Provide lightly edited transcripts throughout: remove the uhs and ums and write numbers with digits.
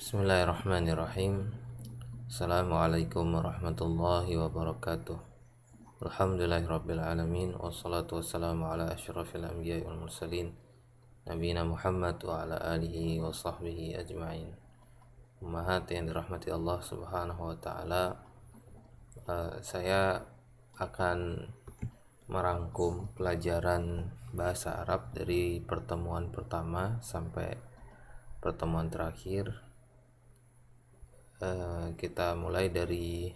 Bismillahirrahmanirrahim. Assalamualaikum warahmatullahi wabarakatuh. Alhamdulillahirrabbilalamin. Wassalatu wassalamu ala asyrafil anbiya'i wal mursalin Nabiyina Muhammad wa ala alihi wa sahbihi ajma'in. Ummahat yang dirahmati Allah subhanahu wa ta'ala, saya akan merangkum pelajaran bahasa Arab dari pertemuan pertama sampai pertemuan terakhir. Kita mulai dari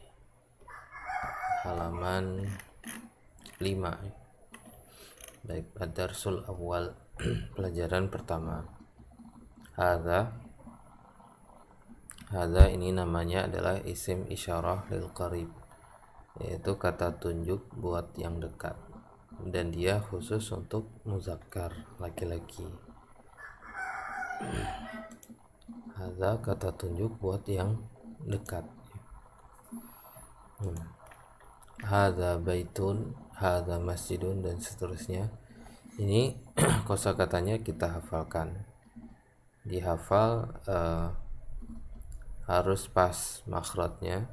halaman 5. Baik, ad-darsul awal. Pelajaran pertama. Hadza ini namanya adalah isim isyarah lil qarib, yaitu kata tunjuk buat yang dekat, dan dia khusus untuk muzakkar, laki-laki. Hadza kata tunjuk buat yang dekat. Hadza baitun, hadza masjidun, dan seterusnya. Ini kosakatanya kita hafalkan. Dihafal harus pas makhrajnya,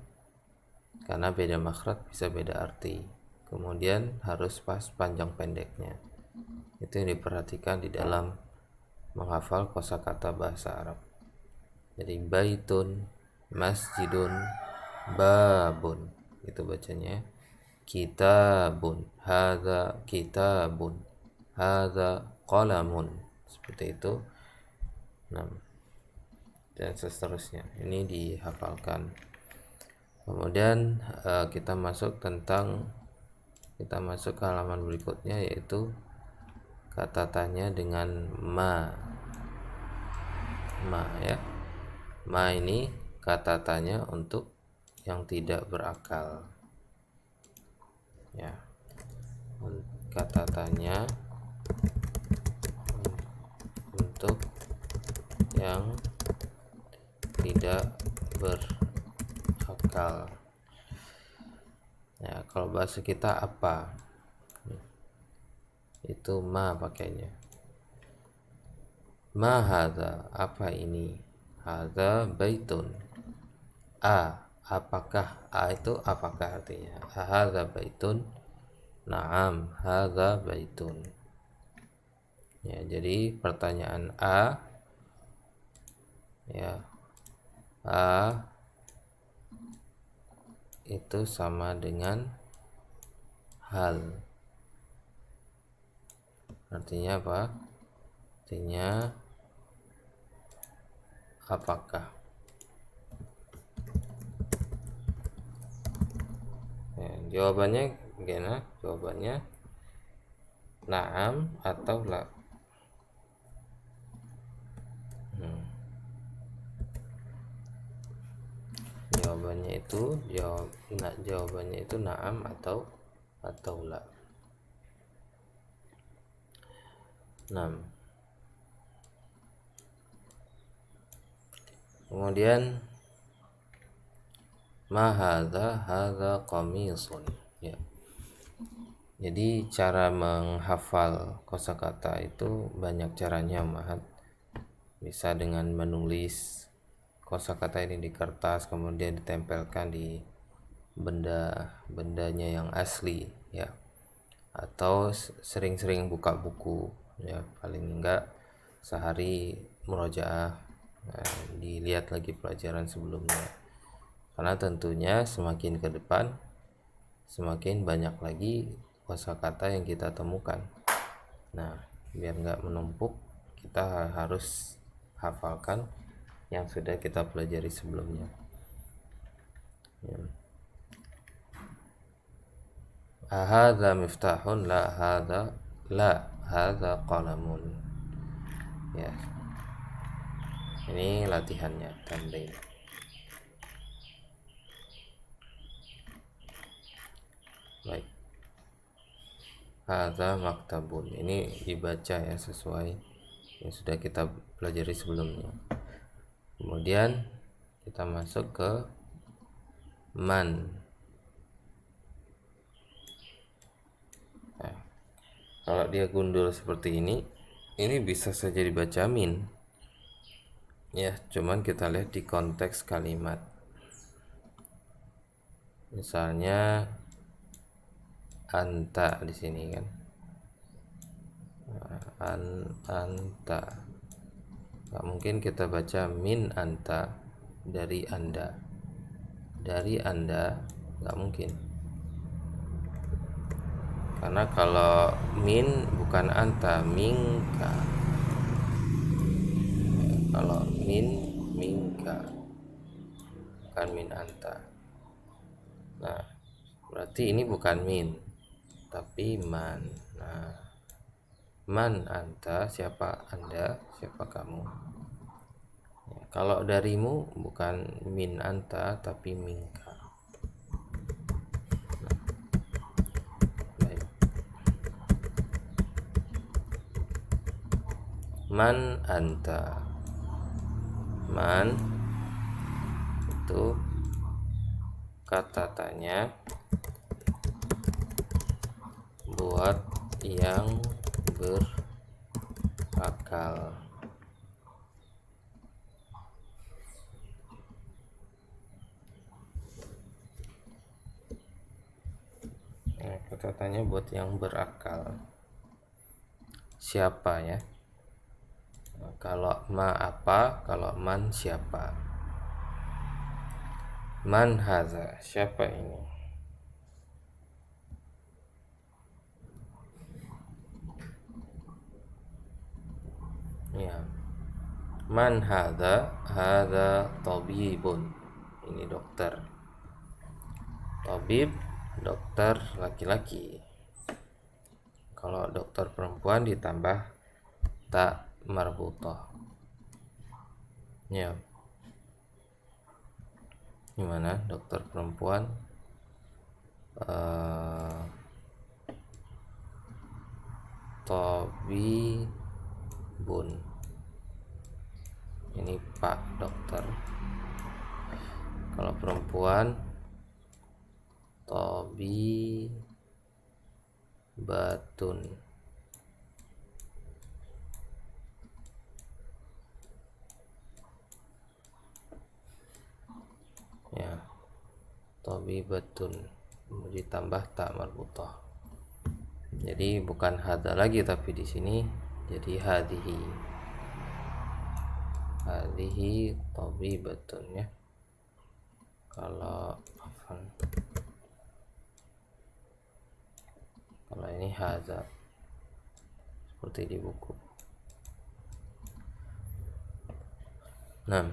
karena beda makhraj bisa beda arti. Kemudian harus pas panjang pendeknya. Itu yang diperhatikan di dalam menghafal kosakata bahasa Arab. Jadi baitun, masjidun, babun, itu bacanya. Kitabun, hadza kitabun, hadza qalamun, seperti itu. Nah, dan seterusnya. Ini dihafalkan. Kemudian kita masuk ke halaman berikutnya, yaitu kata tanya dengan ma ya. Ma ini kata tanya untuk yang tidak berakal, ya. Kata tanya untuk yang tidak berakal. Ya, kalau bahasa kita apa? Itu ma pakainya. Ma hadza, apa ini? Hadza baitun. Apakah? Itu apakah artinya? Hadza baitun. Naam, hadza baitun. Ya, jadi pertanyaan ya, itu sama dengan hal. Artinya apa? Artinya apakah? Ya, jawabannya gimana? Jawabannya na'am atau la. Jawabannya itu na'am atau la. 6. Kemudian ma hadza qamisun, ya. Jadi cara menghafal kosakata itu banyak caranya, Mahat. Bisa dengan menulis kosakata ini di kertas, kemudian ditempelkan di bendanya yang asli, ya. Atau sering-sering buka buku, ya, paling enggak sehari murojaah, dilihat lagi pelajaran sebelumnya. Karena tentunya semakin ke depan semakin banyak lagi kosakata yang kita temukan. Nah, biar nggak menumpuk, kita harus hafalkan yang sudah kita pelajari sebelumnya, ya. Hadza miftahun, la hadza qalamun, ya. Ini latihannya, tambahin. Baik. Hadza maktabun, ini dibaca ya sesuai yang sudah kita pelajari sebelumnya. Kemudian kita masuk ke man. Nah, kalau dia gundul seperti ini bisa saja dibaca min. Ya, cuman kita lihat di konteks kalimat. Misalnya anta di sini kan. Anta. Nggak mungkin kita baca min anta, dari anda. Dari anda nggak mungkin. Karena kalau min bukan anta, mingka. Kalau min, mingka, bukan min anta. Nah, berarti ini bukan min, tapi man. Nah, man anta, siapa anda, siapa kamu. Ya, kalau darimu bukan min anta, tapi mingka. Baik. Man anta. Man itu kata tanya buat yang berakal. Nah, kata tanya buat yang berakal. Siapa ya? Nah, kalau ma apa, kalau man siapa. Man haza, siapa ini? Ya. Man haza, haza tabibun. Ini dokter. Tabib, dokter laki-laki. Kalau dokter perempuan ditambah tak marbutah. Ya. Gimana dokter perempuan? Tabibun. Ini Pak dokter. Kalau perempuan tabibatun. Ya, tabibatun ditambah tak marbutah. Jadi bukan hada lagi, tapi di sini jadi hadihi. Hadihi tabibatun ya. Kalau ini hada seperti di buku. Nah,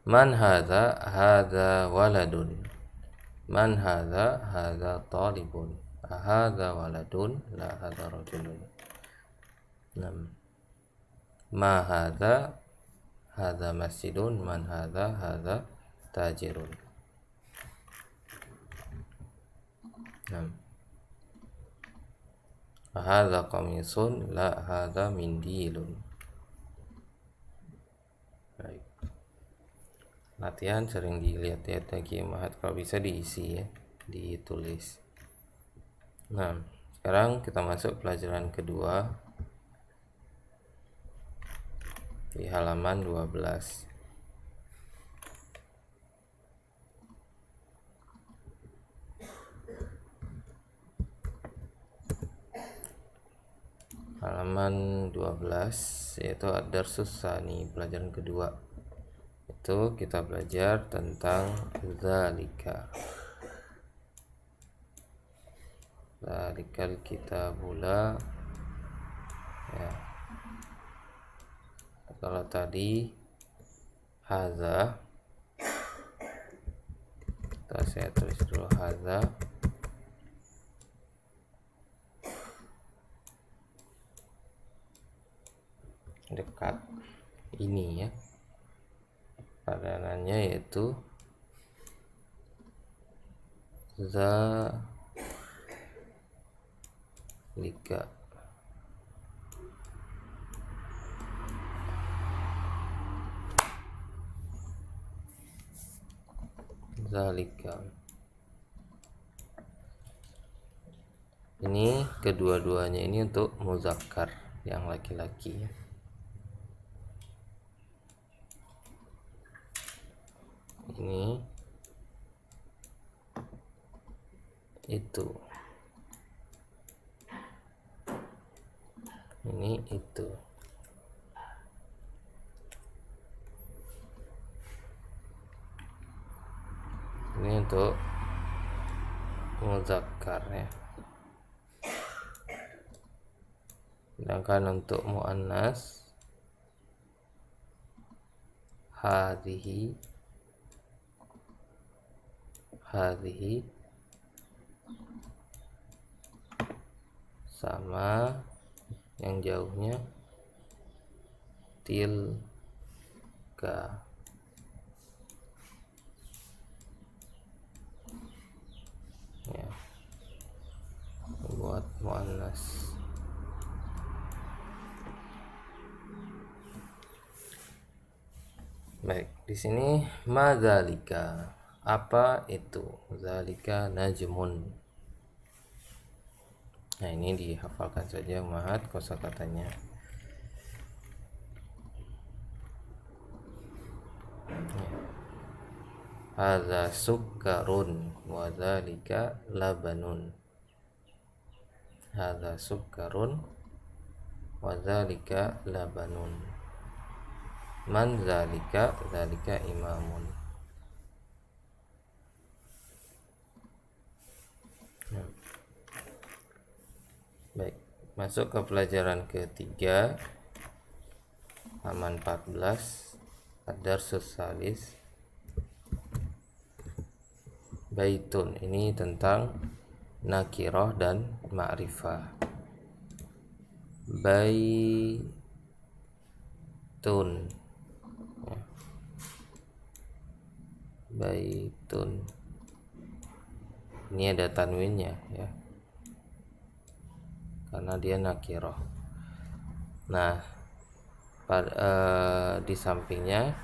man hadza, hadza waladun. Man hadza, hadza talibun. Hadza waladun, la hadza rajulun. Nah, ma hadza, hadza masjidun. Man hadza, hadza tajirun. Nah, hadza qamisun, la hadza mindilun. Baik. Latihan sering dilihat-lihat lagi Mahat, kalau bisa diisi ya, ditulis. Nah, sekarang kita masuk pelajaran kedua di halaman 12. Halaman 12 yaitu ad-darsus tsani, pelajaran kedua. Itu kita belajar tentang zalika. Zalikal kitabula ya. Kalau tadi haza, saya tulis dulu haza. Dekat ini ya, padanannya yaitu zalika. Zalika. Ini kedua-duanya ini untuk muzakkar yang laki-laki ya. itu. Ini itu. Ini untuk muzakkar ya. Sedangkan untuk muannas hadhihi, sama yang jauhnya tilka. Ya, buat muannas. Baik, di sini madzalika, apa itu? Zalika najmun. Nah, ini dihafalkan saja mahat kosakatanya. Hadza sukkarun wa dzalika labanun. Hadza sukkarun wa dzalika labanun. Man dzalika, dzalika imamun. Baik, masuk ke pelajaran ketiga, halaman 14, ad-darsus salis. Baitun, ini tentang nakirah dan ma'rifah. Baitun ya. Baitun, ini ada tanwinnya ya, karena dia nakirah. Nah, di sampingnya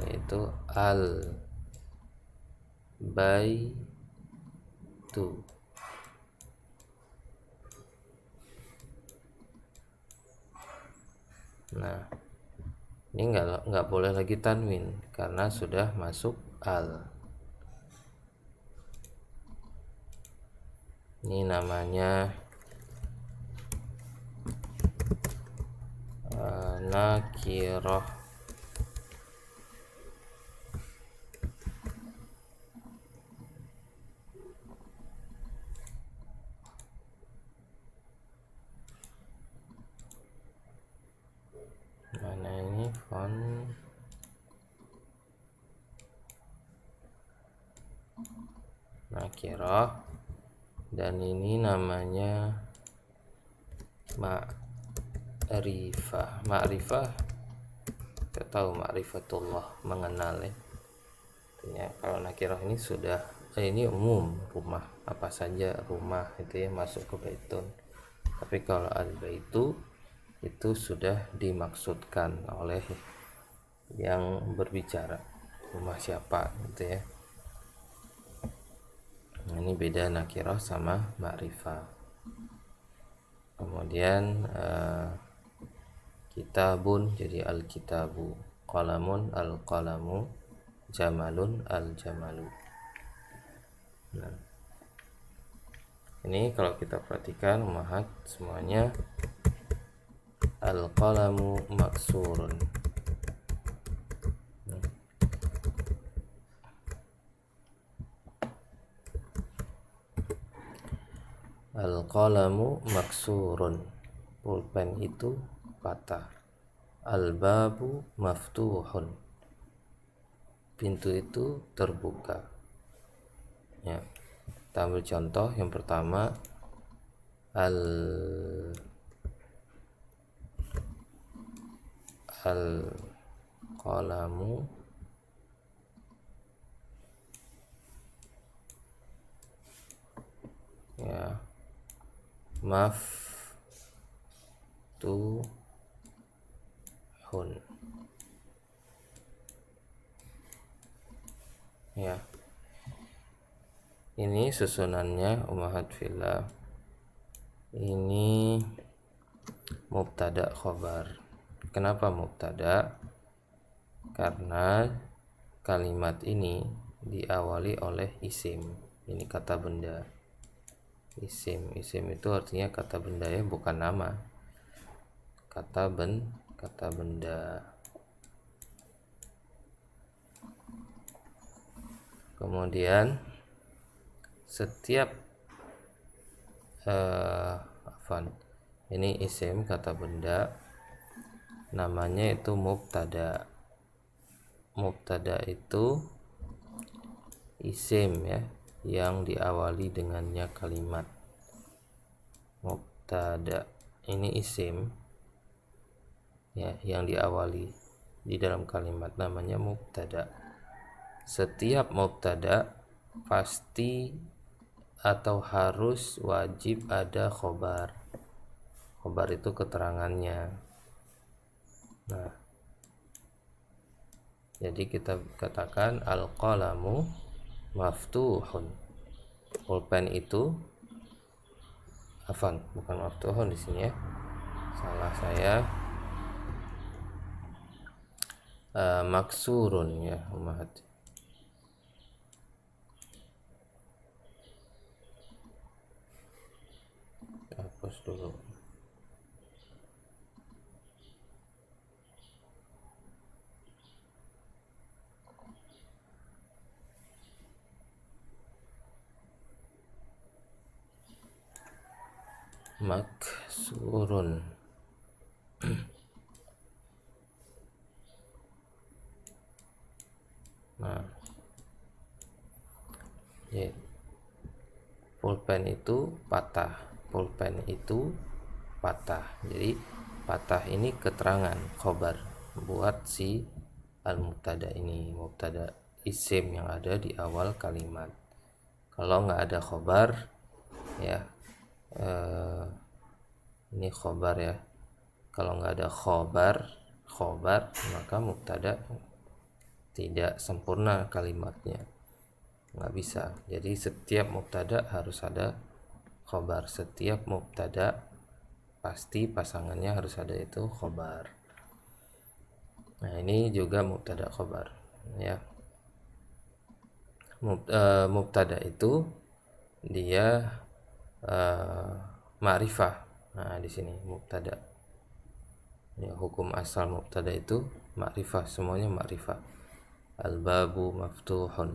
yaitu al baitu. Nah, ini nggak boleh lagi tanwin karena sudah masuk al. Ini namanya nakirah. Mana ini font nakirah, dan ini namanya ma'rifah. Ma'rifah, kita tahu ma'rifatullah, mengenal ya. Artinya kalau nakirah ini sudah ini umum, rumah apa saja rumah itu ya masuk ke baitun. Tapi kalau al-baitu itu sudah dimaksudkan oleh yang berbicara, rumah siapa gitu ya. Nah, ini beda nakirah sama ma'rifah. Kemudian kitabun jadi al-kitabu, qalamun al-qalamu, jamalun al-jamalu. Nah, ini kalau kita perhatikan mahat semuanya al-qalamu maksurun. Al-qalamu maksurun, pulpen itu patah. Al-babu maftuhun, pintu itu terbuka. Ya, kita ambil contoh yang pertama, al-qalamu ya maftuhun ya. Ini susunannya ummahat fillah, ini mubtada khobar. Kenapa mubtada? Karena kalimat ini diawali oleh isim. Ini kata benda. Isim itu artinya kata benda ya, bukan nama. Kata benda. Kemudian setiap ini isim kata benda, namanya itu mubtada. Mubtada itu isim ya, yang diawali dengannya kalimat. Mubtada ini isim ya, yang diawali di dalam kalimat, namanya mubtada. Setiap mubtada pasti atau harus wajib ada khobar. Khobar itu keterangannya. Nah, jadi kita katakan al-qalamu maftuhun. Pulpen itu bukan maftuhun di sini ya. Salah saya. Maksurun ya, umahat. Hapus dulu. Maksurun. Nah, ya. Pulpen itu patah. Pulpen itu patah. Jadi patah ini keterangan khobar buat si al-mubtada ini, mubtada isim yang ada di awal kalimat. Kalau nggak ada khobar ya, ini khobar ya. Kalau nggak ada khobar maka mubtada tidak sempurna kalimatnya, nggak bisa. Jadi setiap mubtada harus ada khobar. Setiap mubtada pasti pasangannya harus ada itu khobar. Nah, ini juga mubtada khobar ya. Mubtada itu dia ma'rifah. Nah, di sini mubtada ya, hukum asal mubtada itu ma'rifah, semuanya ma'rifah. Al-babu maftuhun.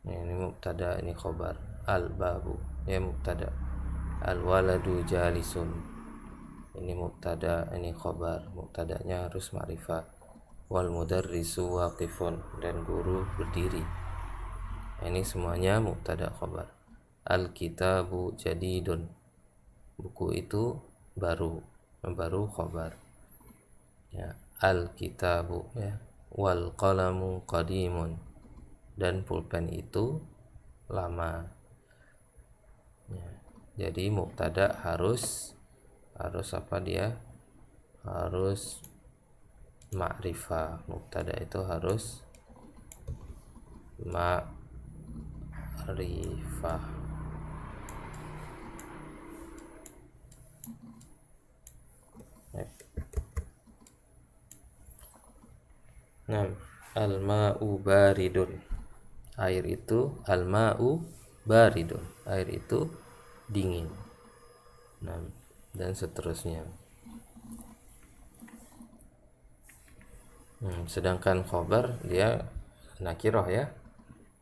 Ini mubtada, ini khobar. Al-babu ya mubtada. Al-waladu jalisun. Ini mubtada, ini khobar. Mubtadanya harus ma'rifah. Wal mudarrisu waqifun, dan guru berdiri. Ini semuanya mubtada khobar. Al-kitabu jadidun. Buku itu baru khobar. Ya, al-kitabu ya. Wal qalamu qadimun, dan pulpen itu lama ya. Jadi mubtada harus apa dia? Harus ma'rifah. Mubtada itu harus ma'rifah. Nah, al-ma'u baridun. Air itu al-ma'u baridun. Air itu dingin. Nah, dan seterusnya. Sedangkan khobar dia nakiroh ya.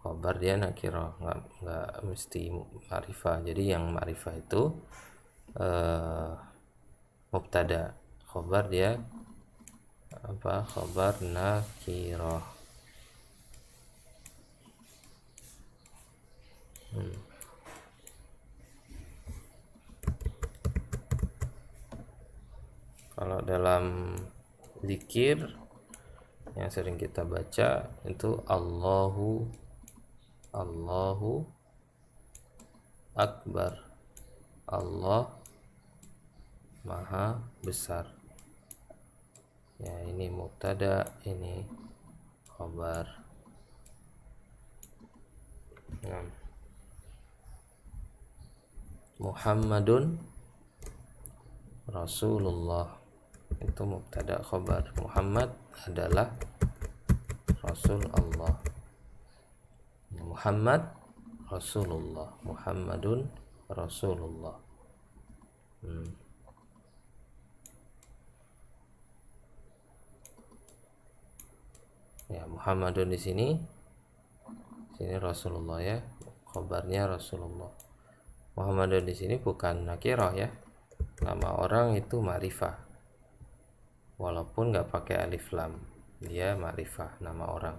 Khobar dia nakiroh, nggak mesti ma'rifah. Jadi yang ma'rifah itu mubtada. Khobar dia khobar nakiroh. Kalau dalam zikir yang sering kita baca itu Allahu Akbar. Allah Maha Besar. Ya, ini mubtada, ini khabar. Nah. Muhammadun Rasulullah, itu mubtada khabar. Muhammad adalah Rasul Allah. Muhammad Rasulullah. Muhammadun Rasulullah. Ya, Muhammadun di sini Rasulullah ya. Khabarnya Rasulullah. Muhammadun di sini bukan nakirah ya. Nama orang itu ma'rifah. Walaupun nggak pakai alif lam, dia ma'rifah nama orang.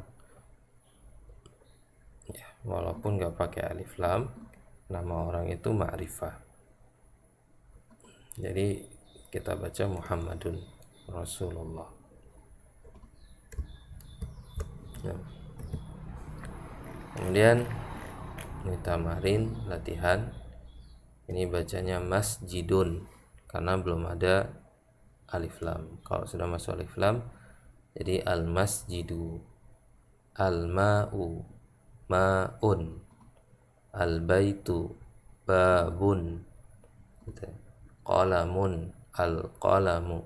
Ya, walaupun nggak pakai alif lam, nama orang itu ma'rifah. Jadi kita baca Muhammadun Rasulullah. Ya. Kemudian ini tamarin latihan. Ini bacanya masjidun karena belum ada alif lam. Kalau sudah masuk alif lam jadi al masjidu, al ma'u ma'un, al baitu babun, qalamun al qalamu,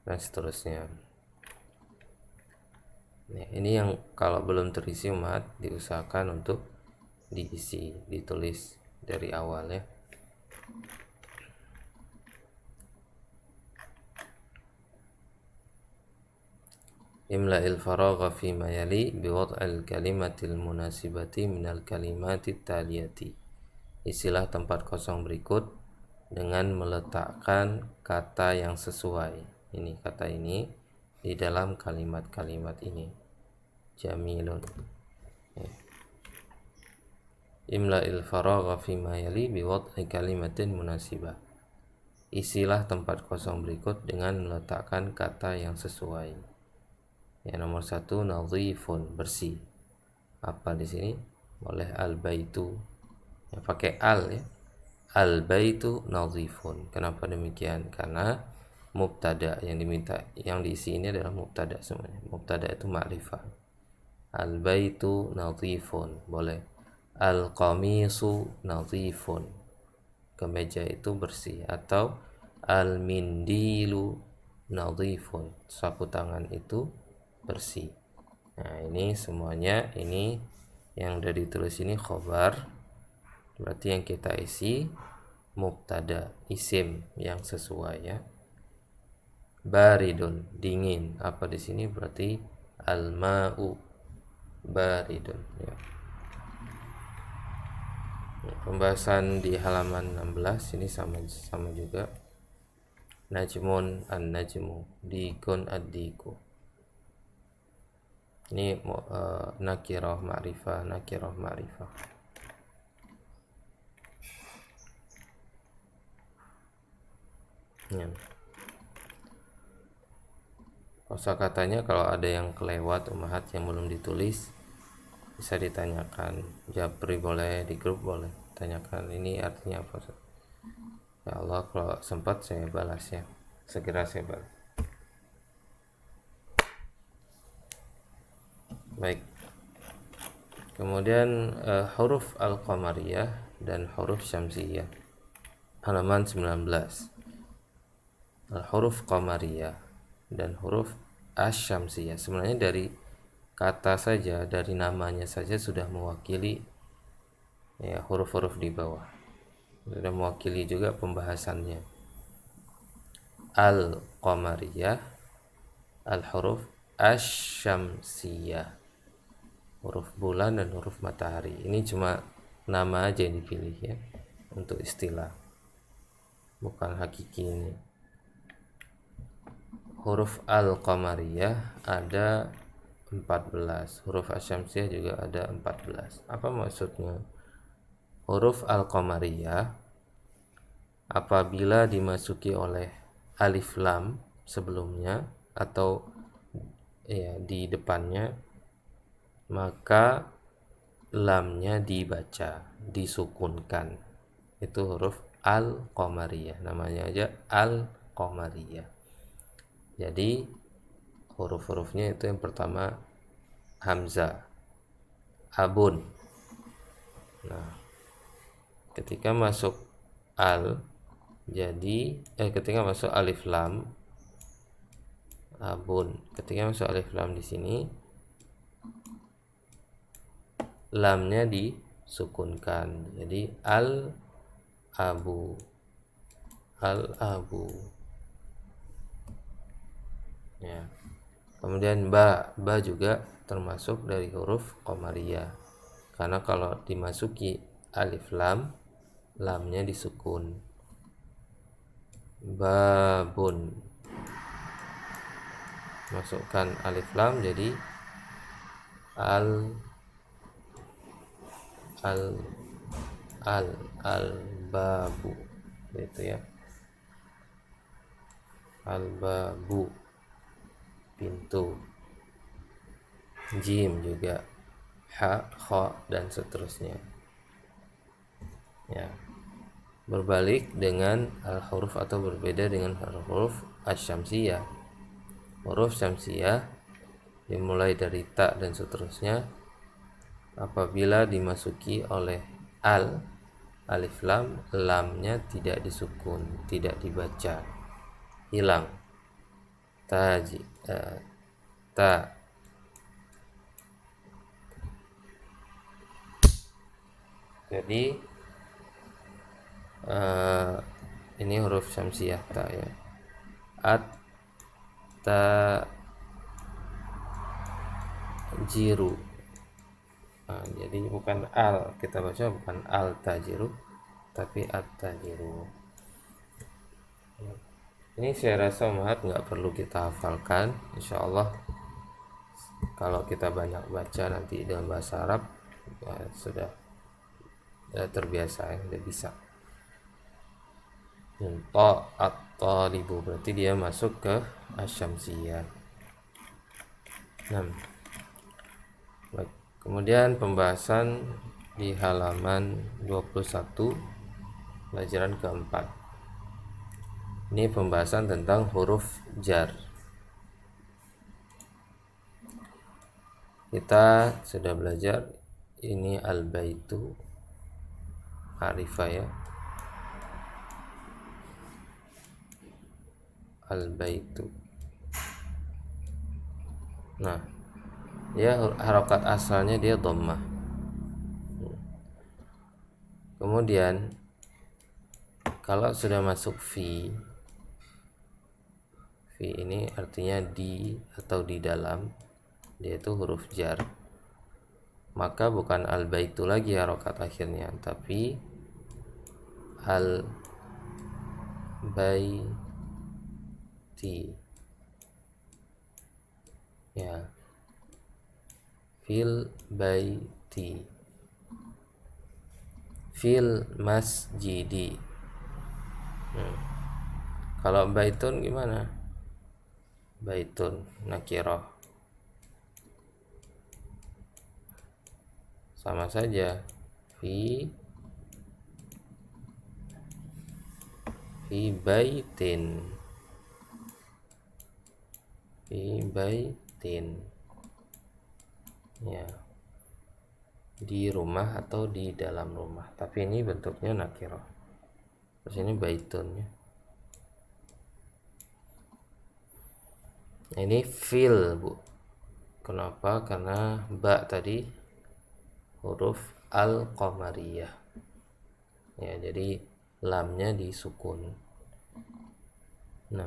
dan seterusnya. Nah, ini yang kalau belum terisi umat diusahakan untuk diisi, ditulis dari awal ya. Imla'il faragha fi ma yali biwad'il kalimatil munasibati minal kalimatit taliyati. Isilah tempat kosong berikut dengan meletakkan kata yang sesuai. Ini kata ini di dalam kalimat-kalimat ini. Jamilun. Imla'il faragha fi ma yali biwad'i kalimatin munasibah. Isilah tempat kosong berikut dengan meletakkan kata yang sesuai. Yang nomor 1 nadhifun, bersih. Apa di sini? Boleh al baitu. Ya, pakai al ya. Al baitu nadhifun. Kenapa demikian? Karena mubtada yang diminta, yang diisi ini adalah mubtada semuanya. Mubtada itu ma'rifah. Al baitu nadhifun, boleh. Al qamisu nadhifun, kemeja itu bersih. Atau al mindilu nadhifun, sapu tangan itu bersih. Nah, ini semuanya, ini yang udah ditulis ini khobar, berarti yang kita isi mubtada, isim yang sesuai ya. Baridun, dingin. Apa di sini? Berarti al ma'u baridun ya. Pembahasan di halaman 16 ini sama juga. Najmun an-najmu, dikun ad-diku. Ini nakirah ma'rifah, nakirah ma'rifah. Ya. Kosakatanya kalau ada yang kelewat umahat yang belum ditulis bisa ditanyakan, japri boleh, di grup boleh tanyakan ini artinya apa. Ya Allah, kalau sempat saya balas ya, segera saya balas. Baik, kemudian huruf al-qamariyah dan huruf syamsiyah, halaman 19. Huruf qamariyah dan huruf asy-syamsiyah sebenarnya dari kata saja, dari namanya saja sudah mewakili ya, huruf-huruf di bawah sudah mewakili juga pembahasannya. Al-qamariyah, al-huruf asy-syamsiyah, huruf bulan dan huruf matahari. Ini cuma nama aja yang dipilih ya untuk istilah, bukan hakiki ini. Huruf al-qamariyah ada 14, huruf asy-syamsiyah juga ada 14. Apa maksudnya? Huruf al-qamariyah apabila dimasuki oleh alif lam sebelumnya atau ya di depannya, maka lamnya dibaca, disukunkan. Itu huruf al-qamariyah, namanya aja al-qamariyah. Jadi huruf-hurufnya itu yang pertama hamzah, abun. Nah, ketika masuk al jadi ketika masuk alif lam abun, ketika masuk alif lam di sini lamnya sukunkan. Jadi abu, abu ya. Kemudian ba juga termasuk dari huruf qamariyah, karena kalau dimasuki alif lam, lamnya disukun. Babun, masukkan alif lam jadi al babu, gitu ya. Al babu, pintu. Jim juga, ha, kha, dan seterusnya ya. Berbalik dengan al-huruf atau berbeda dengan huruf asy-syamsiyah. Huruf syamsiyah dimulai dari ta dan seterusnya, apabila dimasuki oleh alif lam, lamnya tidak disukun, tidak dibaca, hilang. Ta, jadi ini huruf syamsiyah ta ya. Ta jiru. Jadi bukan kita baca bukan al tajiru, tapi at-tajiru. Ini saya rasa Umahat nggak perlu kita hafalkan. Insya Allah kalau kita banyak baca nanti dalam bahasa Arab ya, sudah terbiasa ya, udah bisa. Untuk at-talibu berarti dia masuk ke asy-syamsiyah. Baik. Kemudian pembahasan di halaman 21, pelajaran keempat. Ini pembahasan tentang huruf jar. Kita sudah belajar ini al-baitu, ma'rifah ya. Al-baitu. Nah, dia harokat asalnya dia dhammah. Kemudian kalau sudah masuk fi ini artinya di atau di dalam, dia itu huruf jar. Maka bukan al-baitu lagi harokat akhirnya, tapi al-baiti ya, fil baiti, fil masjidi. Kalau baitun gimana? Baitun nakirah, sama saja, fi baitin, ya, di rumah atau di dalam rumah, tapi ini bentuknya nakirah. Terus ini baitun ya. Nah, ini fil Bu. Kenapa? Karena ba tadi huruf al-qamariyah ya, jadi lamnya disukun. 6.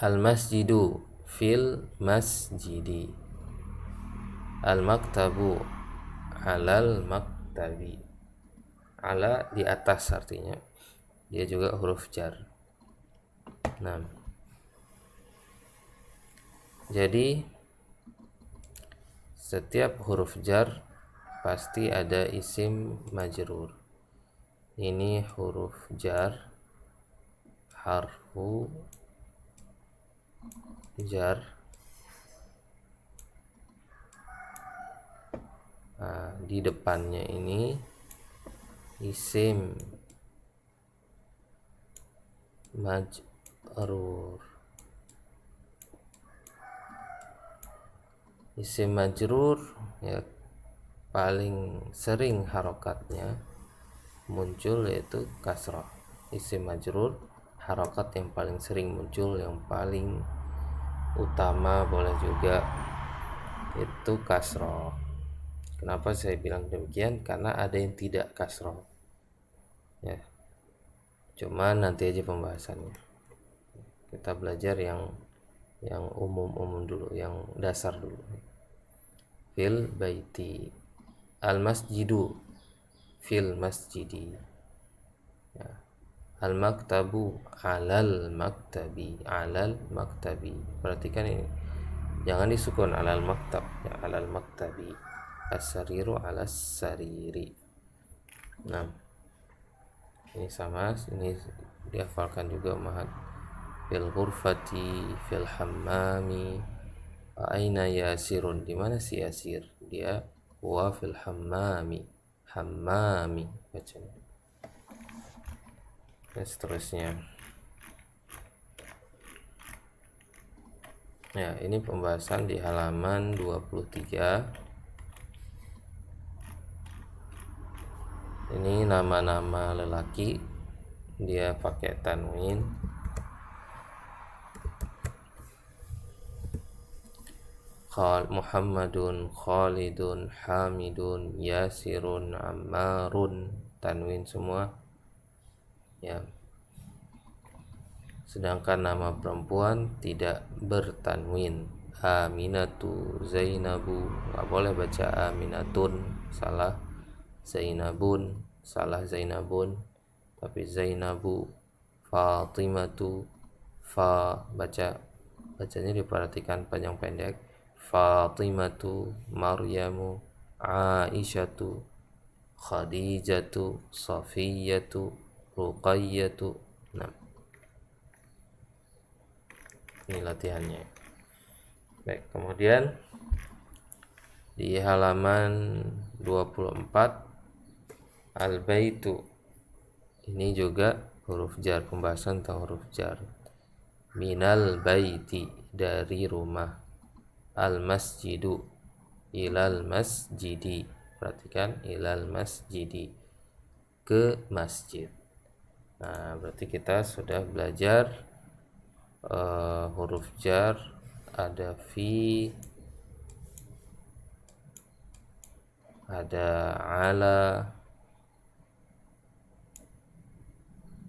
Al-masjidu fil masjidi, al-maktabu alal maktabi. Ala di atas artinya dia juga huruf jar. 6. Jadi setiap huruf jar pasti ada isim majrur. Ini huruf jar, harfu jar. Nah, di depannya ini isim majrur. Isim majrur ya paling sering harokatnya muncul yaitu kasrah. Isim majrur harokat yang paling sering muncul, yang paling utama boleh juga itu kasrah. Kenapa saya bilang demikian? Karena ada yang tidak kasroh ya. Cuma nanti aja pembahasannya. Kita belajar yang umum dulu, yang dasar dulu. Fil baiti, al masjidu fil masjidi ya. Al maktabu alal maktabi. Perhatikan ini, jangan disukun alal maktab ya, alal maktabi. As-sariru alas sariri. Nah, ini sama, ini dihafalkan juga mahat. Fil ghurfati fil hammami. Aina yasirun, di mana si Yasir? Dia wa fil hammami bacanya. Dan seterusnya. Ya, ini pembahasan di halaman 23. Ini nama-nama lelaki, dia pakai tanwin. Muhammadun, Khalidun, Hamidun, Yasirun, Ammarun, tanwin semua ya. Sedangkan nama perempuan tidak bertanwin. Aminatu, Zainabu, nggak boleh baca Aminatun, salah. Zainabun, salah Zainabun, tapi Zainabu. Fatimatu, bacanya diperhatikan panjang pendek. Fatimatu, Maryamu, Aisyatu, Khadijatu, Safiyatu, Ruqayyatu. Nah, ini latihannya. Baik, kemudian di halaman 24 al-baitu, ini juga huruf jar, pembahasan tentang huruf jar. Minal baiti, dari rumah. Al-masjidu, ilal masjidi. Perhatikan, ilal masjidi, ke masjid. Nah, berarti kita sudah belajar huruf jar. Ada fi, ada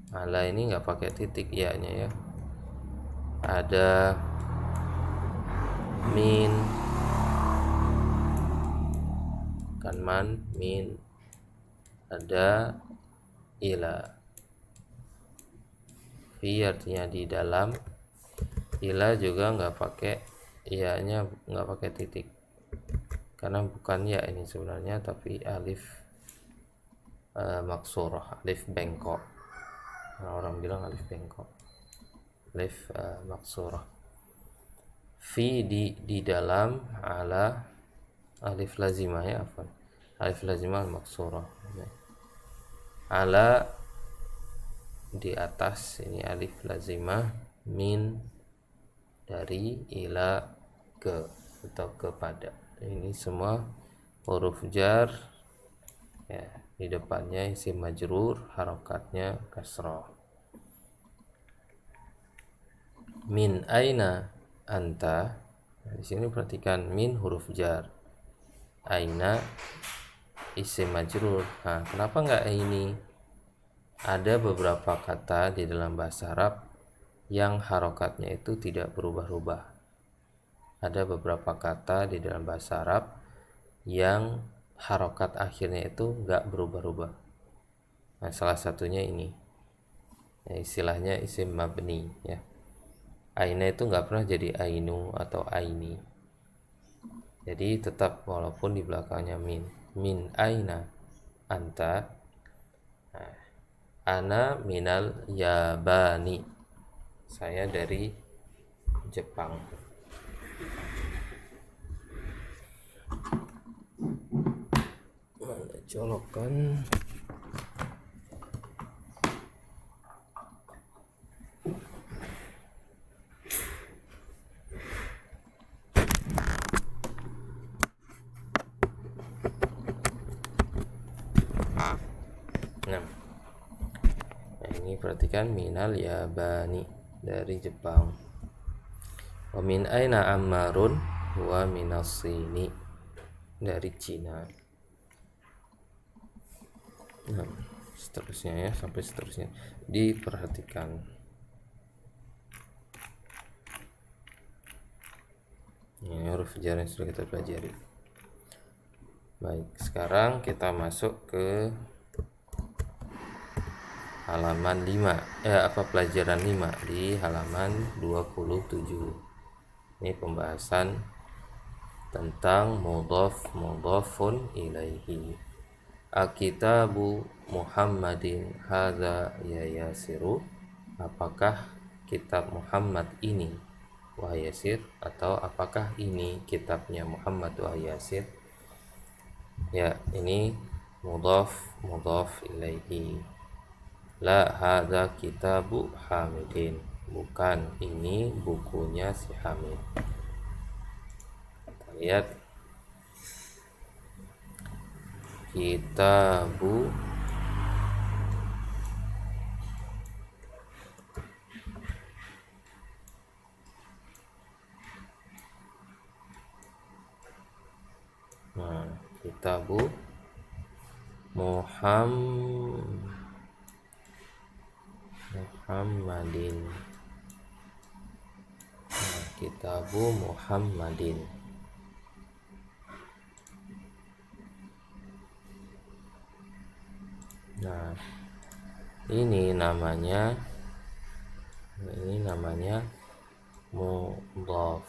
ala ini nggak pakai titik ya nya ya. Ada min, kan man, min. Ada ila, fi artinya di dalam. Ila juga nggak pakai ya nya, nggak pakai titik karena bukan ya ini sebenarnya, tapi alif maksurah, alif bengkok. Nah, orang bilang alif bengkok, alif maksurah. Fi, di dalam. Ala, alif lazimah ya, apa? Alif lazimah maksurah. Ala, di atas, ini alif lazimah. Min, dari. Ila, ke atau kepada. Ini semua huruf jar ya. Di depannya isim majrur, harokatnya kasrah. Min aina anta. Nah, di sini perhatikan, min huruf jar, aina isim majrur. Nah, kenapa enggak ini? Ada beberapa kata di dalam bahasa Arab yang harokatnya itu tidak berubah-ubah. Ada beberapa kata di dalam bahasa Arab yang harokat akhirnya itu enggak berubah-ubah. Nah, salah satunya ini ya, istilahnya isim mabni ya. Aina itu nggak pernah jadi ainu atau aini, jadi tetap walaupun di belakangnya min. Min aina anta. Nah, ana minal yabani, saya dari Jepang. Colokan. Nah, ini perhatikan, minal yabani, dari Jepang. Wa min aina ammarun wa minas sini. dari Cina. Nah, seterusnya ya, sampai seterusnya diperhatikan. Ini huruf jar yang sudah kita pelajari. Baik, sekarang kita masuk ke halaman 5, pelajaran 5 di halaman 27. Ini pembahasan tentang mudhafun ilaihi. Akitabu Muhammadin hadza ya Yasiru. Apakah kitab Muhammad ini wahai Yasir, atau apakah ini kitabnya Muhammad wahai Yasir? Ya, ini mudhaf ilaihi. La hadza kitabu Hamidin. Bukan, ini bukunya si Hamid. Kita lihat kitabu kitabu Muhammadin. Kitabu Muhammadin. Nah, ini namanya mudhaf.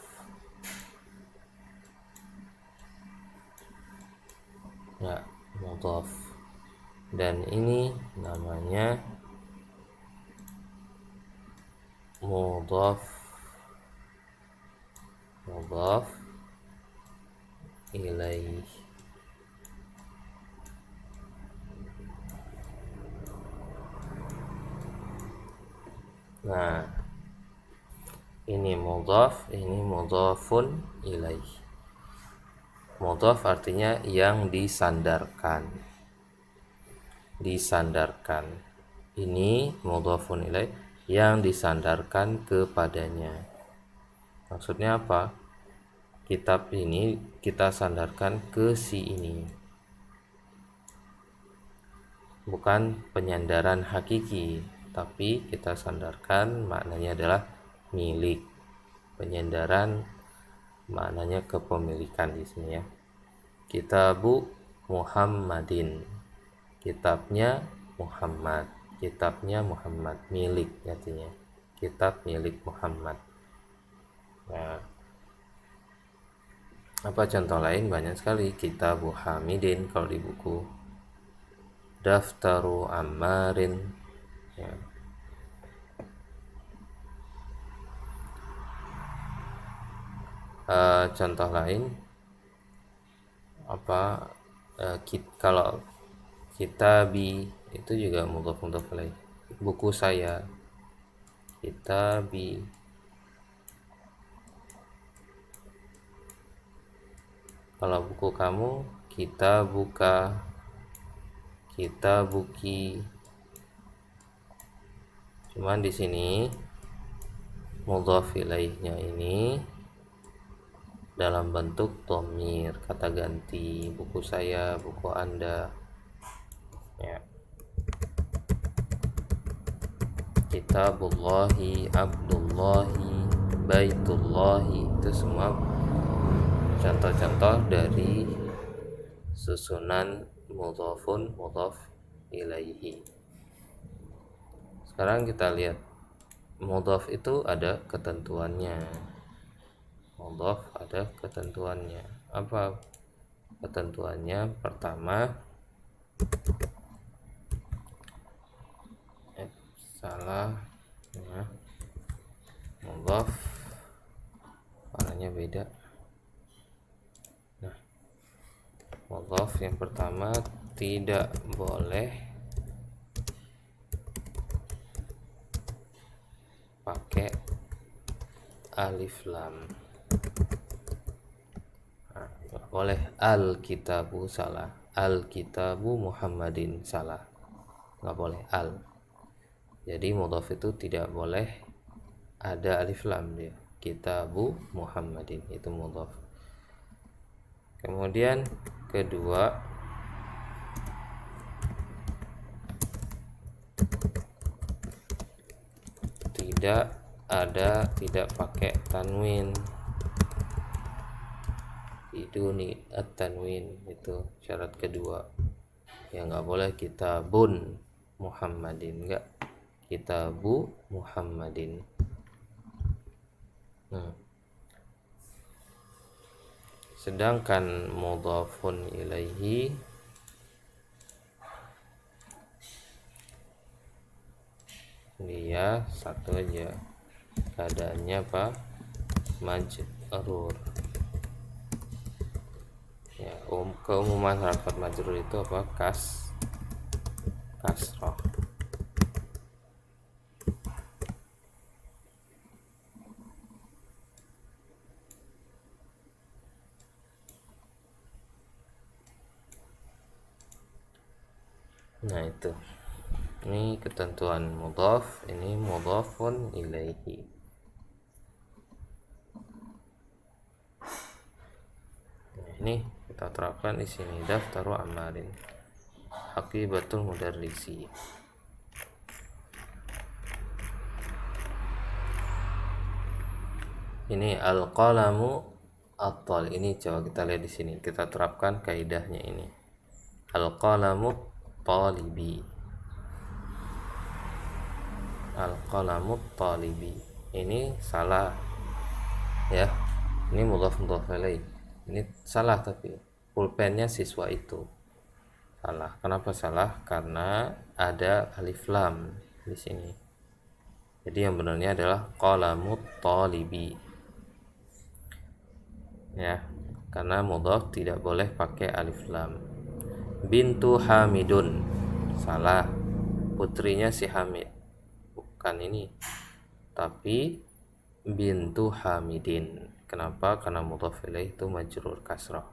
Ya, mudhaf. Dan ini namanya mudhaf ilaih. Nah, ini mudhaf, ini mudhafun ilaih. Mudhaf artinya yang disandarkan. Ini mudhafun ilaih, yang disandarkan kepadanya. Maksudnya apa? Kitab ini kita sandarkan ke si ini. Bukan penyandaran hakiki, tapi kita sandarkan maknanya adalah milik. Penyandaran maknanya kepemilikan di sini ya. Kitabu Muhammadin. Kitabnya Muhammad. Milik artinya. Kitab milik Muhammad. Nah, apa contoh lain? Banyak sekali. Kitabu Hamidin kalau di buku. Daftaru Ammarin. Ya. Contoh lain apa? Kalau kitabi itu juga mudhaf ilaih. Buku saya, kitabi. Kalau buku kamu, kitabuka, kitabuki. Cuman di sini mudhaf ilaihnya ini dalam bentuk dhamir, kata ganti. Buku saya, buku Anda. Ya. Kitabullahi, Abdullahi, Baitullahi, itu semua contoh-contoh dari susunan mudhaf ilaihi. Sekarang kita lihat mudhaf itu ada ketentuannya. Apa ketentuannya? Pertama, salah ya. Mudhaf warnanya beda. Nah, mudhaf yang pertama tidak boleh pakai alif lam. Nah, boleh al-kitabu salah, al-kitabu Muhammadin salah, nggak boleh al. Jadi mudhaf itu tidak boleh ada alif lam dia. Kitabu Muhammadin itu mudhaf. Kemudian kedua, tidak pakai tanwin. Iduni at-tanwin, itu syarat kedua. Ya nggak boleh kitabun Muhammadin, enggak, kitabu Muhammadin. Sedangkan mudhafun ilaihi dia satu aja, keadaannya apa? Majrur. Ya, keumuman harakat majrur itu apa? Kasrah. Nah itu, ini ketentuan mudhaf, ini mudhafun ilaihi. Nah, ini kita terapkan di sini, daftaru amarin aqibatul mudarrisi. Ini al-qalamu at-tal. Ini coba kita lihat di sini, kita terapkan kaidahnya ini. Al-qalamu talibi. Al-qalamu talibi. Ini salah ya. Ini mudhaf ilaih. Ini salah, tapi pulpennya siswa itu salah. Kenapa salah? Karena ada alif lam di sini. Jadi yang benarnya adalah qalamu talibi. Ya, karena mudhaf tidak boleh pakai alif lam. Bintu Hamidun, salah, putrinya si Hamid, bukan ini, tapi bintu Hamidin. Kenapa? Karena mudhaf ilaih itu majrur kasrah.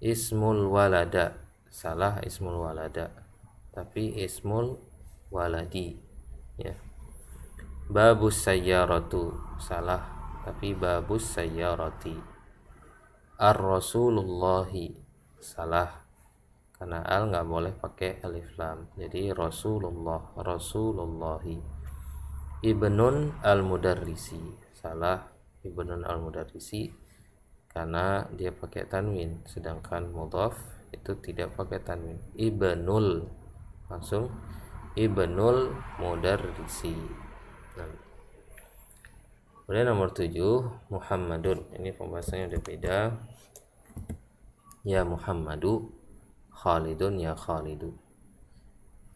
Ismul walada, salah, ismul walada, tapi ismul waladi ya. Babus sayyaratu, salah, tapi babus sayyarati. Ar-rasulullahi, salah, karena al nggak boleh pakai alif lam, jadi rasulullahi. Ibnun al-mudarrisi, salah, ibnun al-mudarrisi karena dia pakai tanwin, sedangkan mudhaf itu tidak pakai tanwin. Ibnul, langsung ibnul mudarrisi. Kemudian nomor 7, Muhammadun. Ini pembahasannya udah beda. Ya Muhammadu, Khalidun ya Khalidu.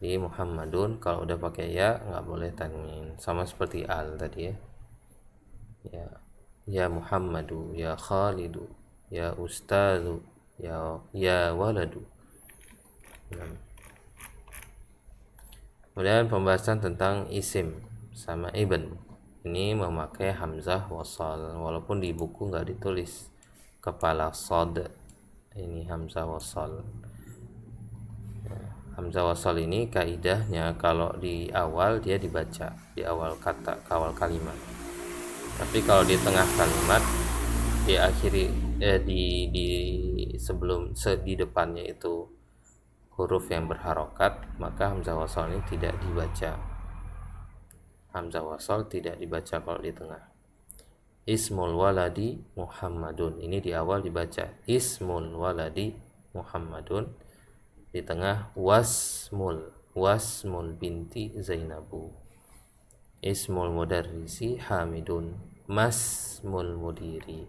Di Muhammadun kalau udah pakai ya nggak boleh tanwin, sama seperti al tadi ya. Ya Muhammadu, ya Khalidu, ya Ustazu, ya waladu. Kemudian pembahasan tentang isim sama ibn. Ini memakai hamzah wasal, walaupun di buku nggak ditulis kepala sod. Ini hamzah wasal. Hamzah wasal ini kaidahnya kalau di awal dia dibaca di awal kata, awal kalimat. Tapi kalau di tengah kalimat, di akhiri di depannya itu huruf yang berharokat, maka hamzah wasal ini tidak dibaca. Hamzah wasal tidak dibaca kalau di tengah. Ismul waladi Muhammadun, ini di awal dibaca ismul waladi Muhammadun, di tengah wasmul binti Zainabu. Ismul mudarrisi Hamidun, masmul mudiri,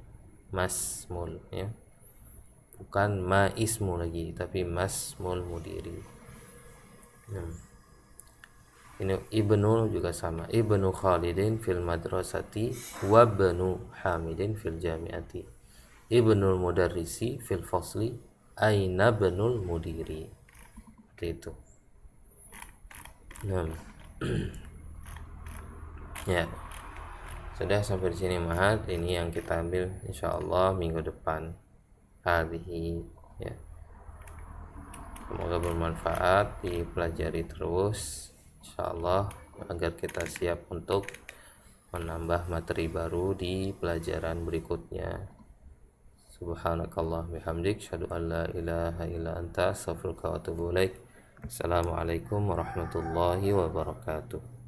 masmul ya, bukan ma ismu lagi, tapi masmul mudiri. Ini ibnu juga sama, ibnu Khalidin fil madrasati wa ibnu Hamidin fil jami'ati. Ibnul mudarrisi fil fasli aina ibnul mudiri. Itu. Ya. Sudah sampai di sini mahat. Ini yang kita ambil insyaallah minggu depan. Hadhihi ya. Semoga bermanfaat, dipelajari terus insyaallah agar kita siap untuk menambah materi baru di pelajaran berikutnya. Subhanakallah bihamdik, syadu an la ilaha illa anta, astaghfiruka wa atubu ilaik. Assalamualaikum warahmatullahi wabarakatuh.